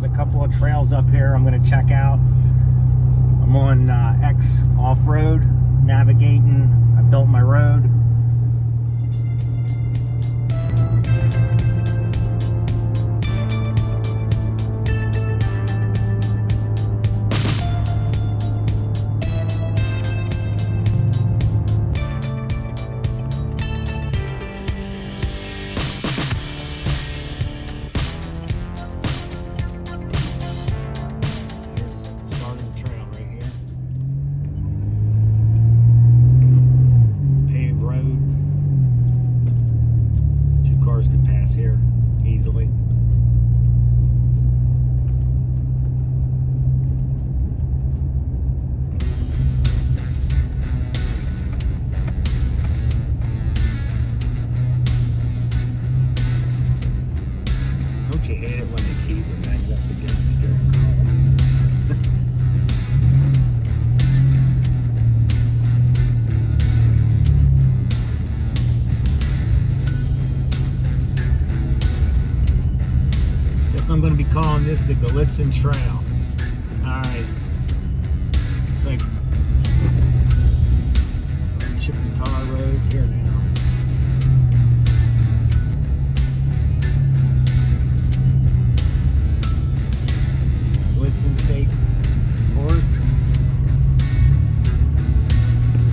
a couple of trails up here I'm going to check out. I'm on X off-road, navigating. I built my road. You hate it when the keys are banged up against the steering column. Guess I'm going to be calling this the Gallitzin Trail. Alright. It's like chip and tar road here now. Gallitzin State Forest.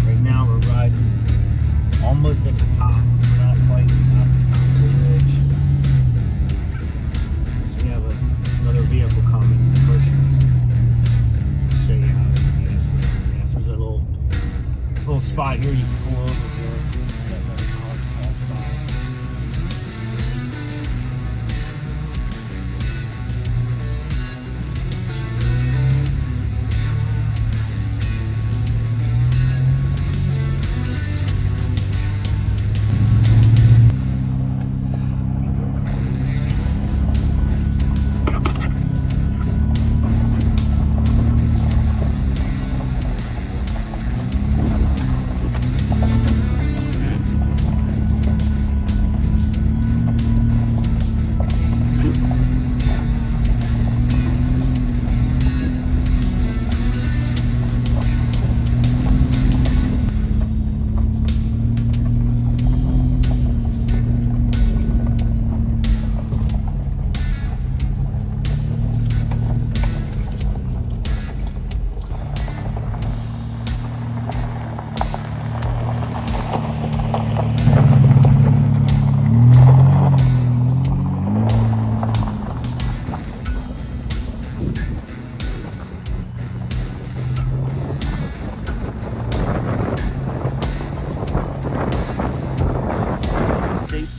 Right now we're riding almost at the top. We're not quite at the top of the ridge. So we have another vehicle coming approaching us. I'll show you how easy it is. Yes, there's a little spot here you can pull over here. Let the cars pass by.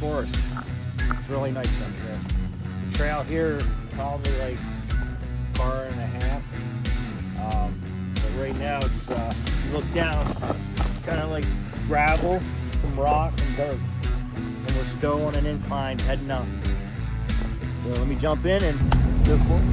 Forest. It's really nice under here. The trail here is probably like a car and a half. But right now it's, you look down, it's kind of like gravel, some rock and dirt. And we're still on an incline heading up. So let me jump in and let's go forward.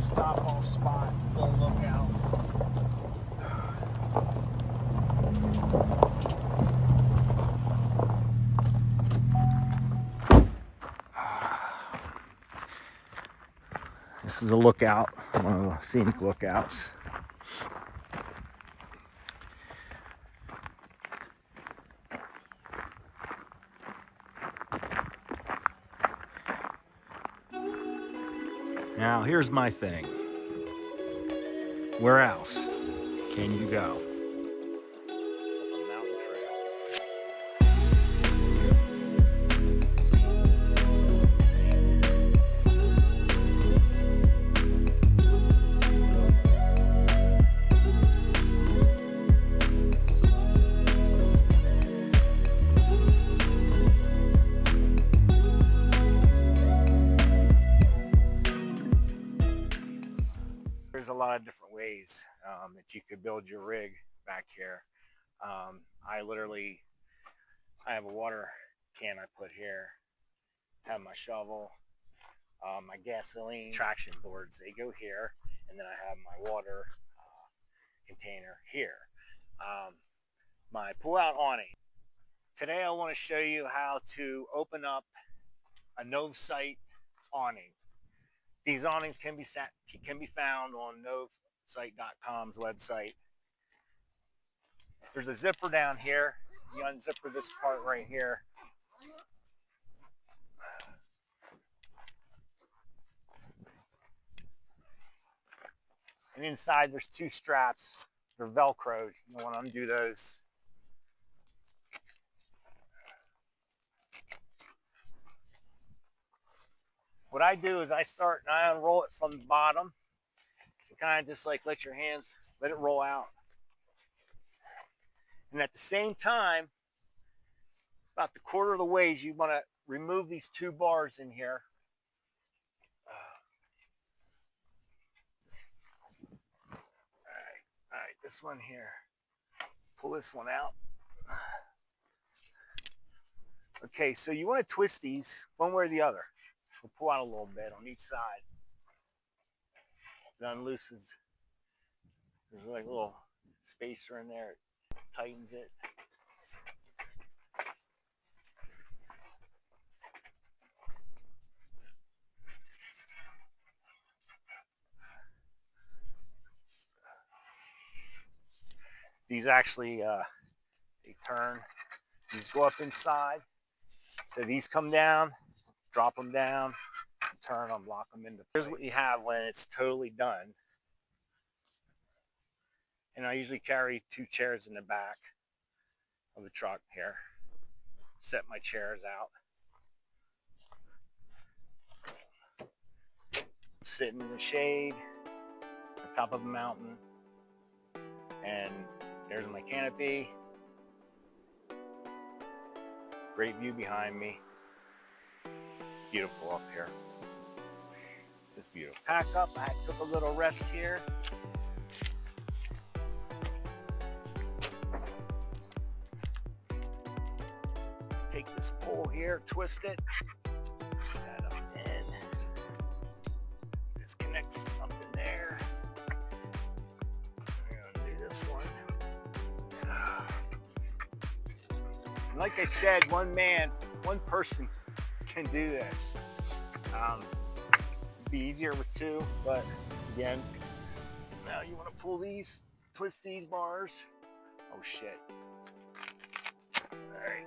Stop-off spot, little lookout. This is a lookout, one of the scenic lookouts. Now, here's my thing. Where else can you go? A mountain trail. ways that you could build your rig back here. I have a water can I put here, have my shovel, my gasoline traction boards, they go here, and then I have my water container here. My pull-out awning. Today I want to show you how to open up a Novsite awning. These awnings can be found on novsite.com's website. There's a zipper down here. You unzipper this part right here. And inside there's two straps. They're Velcroed. You want to undo those. What I do is I start and I unroll it from the bottom. You kind of just like let your hands, let it roll out. And at the same time, about the quarter of the ways, you want to remove these two bars in here. All right, this one here. Pull this one out. Okay, so you want to twist these one way or the other. We'll pull out a little bit on each side. It unloosens. There's like a little spacer in there. It tightens it. These actually, they turn. These go up inside. So these come down, drop them down, turn them, lock them into place. Here's what you have when it's totally done. And I usually carry two chairs in the back of the truck here. Set my chairs out. Sitting in the shade, on top of a mountain. And there's my canopy. Great view behind me. Beautiful up here. Just beautiful. Pack up. I took a little rest here. Let's take this pole here, twist it. Put that up in. Disconnect something there. Like I said, one person can do this. It'd be easier with two, but again, now you want to pull these, twist these bars. Oh shit. All right.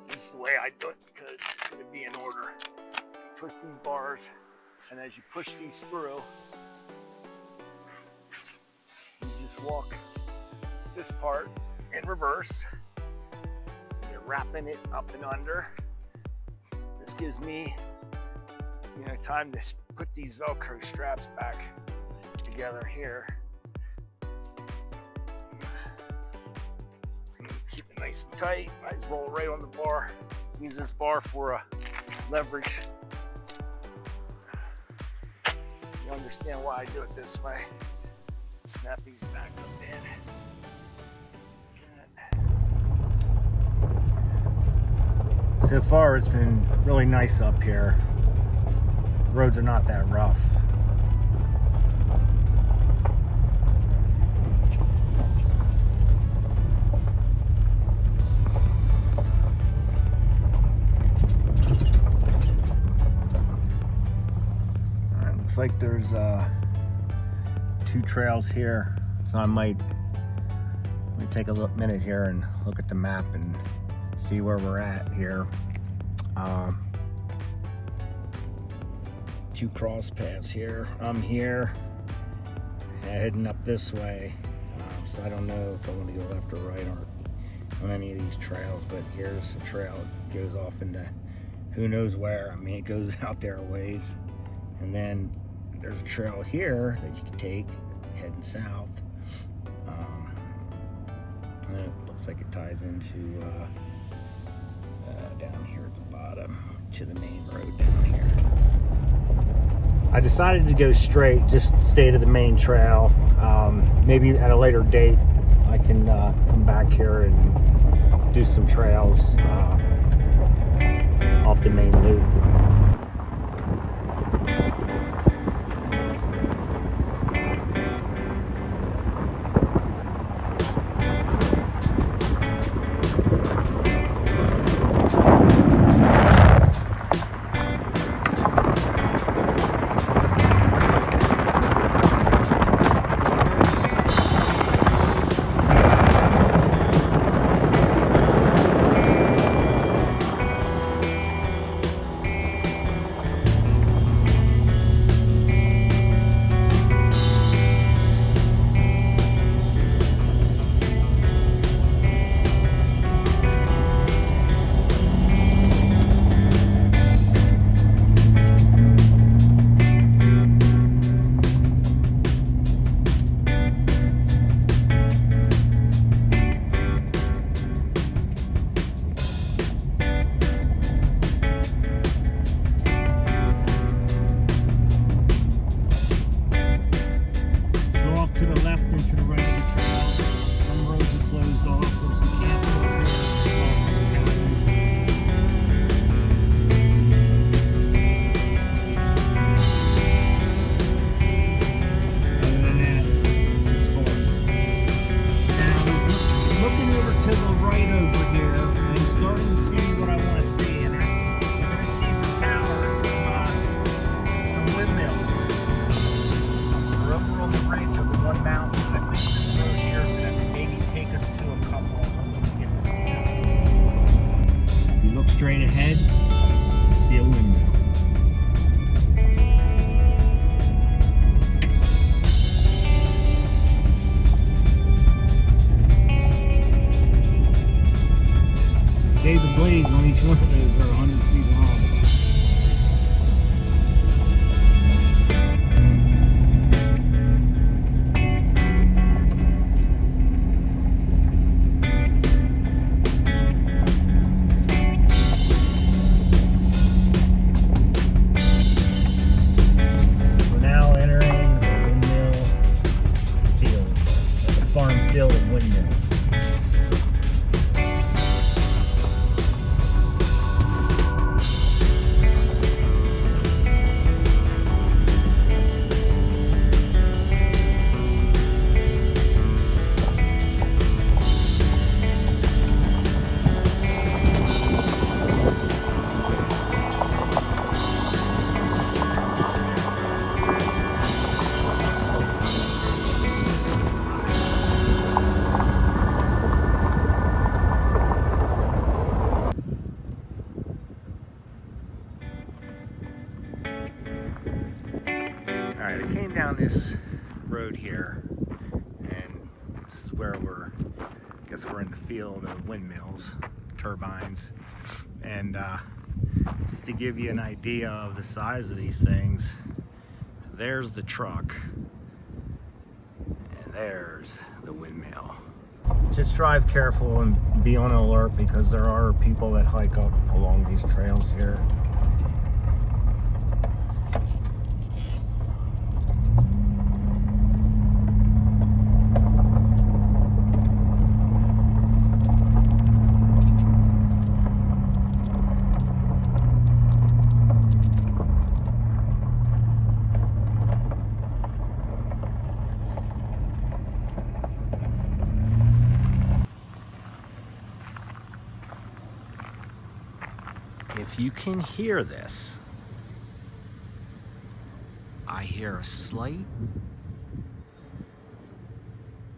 This is the way I do it because it's going to be in order. Twist these bars, and as you push these through, you just walk this part in reverse. Wrapping it up and under. This gives me, time to put these Velcro straps back together here. Keep it nice and tight. I just roll right on the bar. Use this bar for a leverage. You understand why I do it this way. Snap these back up in. So far it's been really nice up here. Roads are not that rough. Alright, looks like there's two trails here. So I might take a minute here and look at the map and see where we're at here. Two cross paths here. I'm here heading up this way, so I don't know if I want to go left or right on any of these trails, but here's a trail that goes off into who knows where. I mean, it goes out there a ways, and then there's a trail here that you can take heading south, and it looks like it ties into down here at the bottom to the main road down here. I decided to go straight, just stay to the main trail. Maybe at a later date I can come back here and do some trails off the main loop. Straight ahead, see a windmill. Say the blades on each one of those are 100 feet long. Alright, I came down this road here, and this is where I guess we're in the field of windmills, turbines, and just to give you an idea of the size of these things, there's the truck, and there's the windmill. Just drive careful and be on alert because there are people that hike up along these trails here. If you can hear this, I hear a slight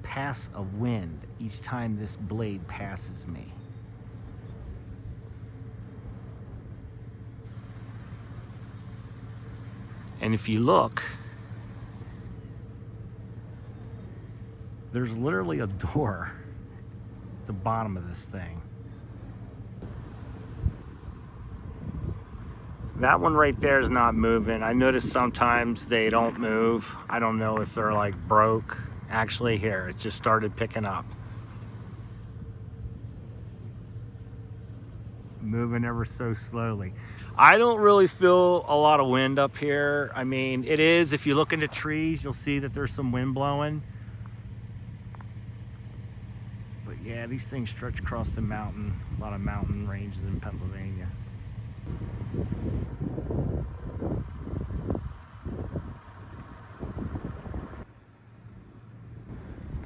pass of wind each time this blade passes me. And if you look, there's literally a door at the bottom of this thing. That one right there is not moving. I notice sometimes they don't move. I don't know if they're like broke. Actually, here, it just started picking up. moving ever so slowly. I don't really feel a lot of wind up here. I mean, it is, if you look into trees, you'll see that there's some wind blowing. But yeah, these things stretch across the mountain, a lot of mountain ranges in Pennsylvania.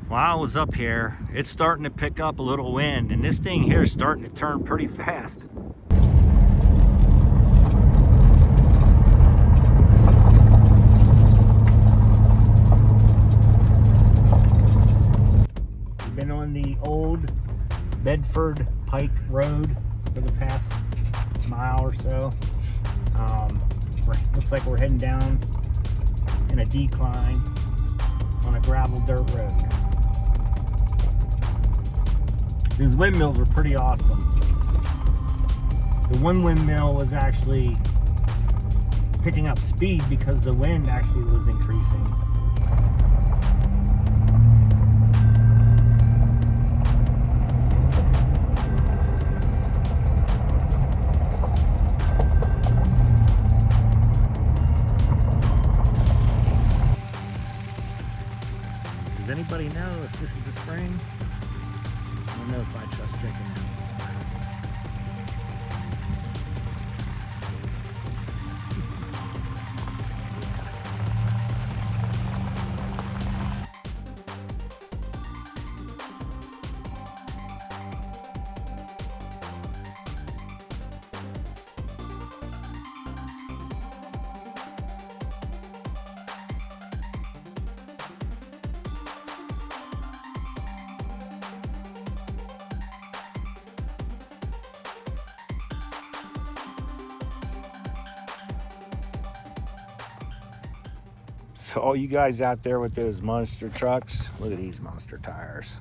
While I was up here, it's starting to pick up a little wind, and this thing here is starting to turn pretty fast. We've been on the old Bedford Pike Road for the past mile or so. Looks like we're heading down in a decline on a gravel dirt road. These windmills are pretty awesome. The one windmill was actually picking up speed because the wind actually was increasing. Does anybody know if this is the spring? I don't know if I trust drinking it. So all you guys out there with those monster trucks, look at these monster tires.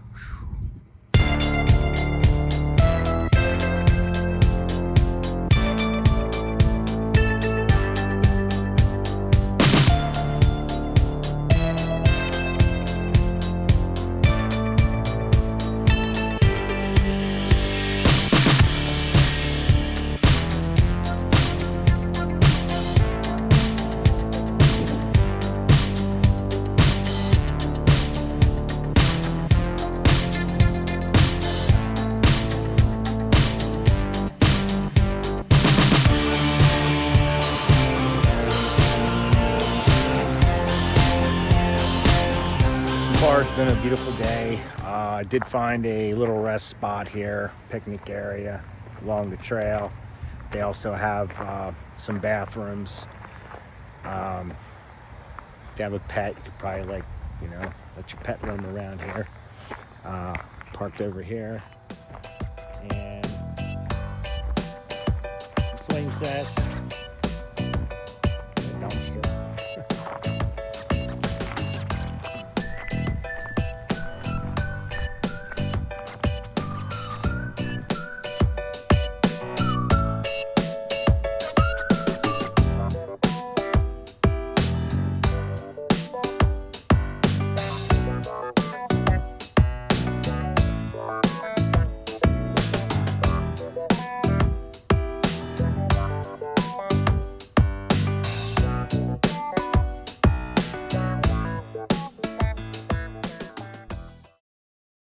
It's been a beautiful day. I did find a little rest spot here, picnic area along the trail. They also have some bathrooms. If you have a pet, you could probably let your pet roam around here. Parked over here. And swing sets.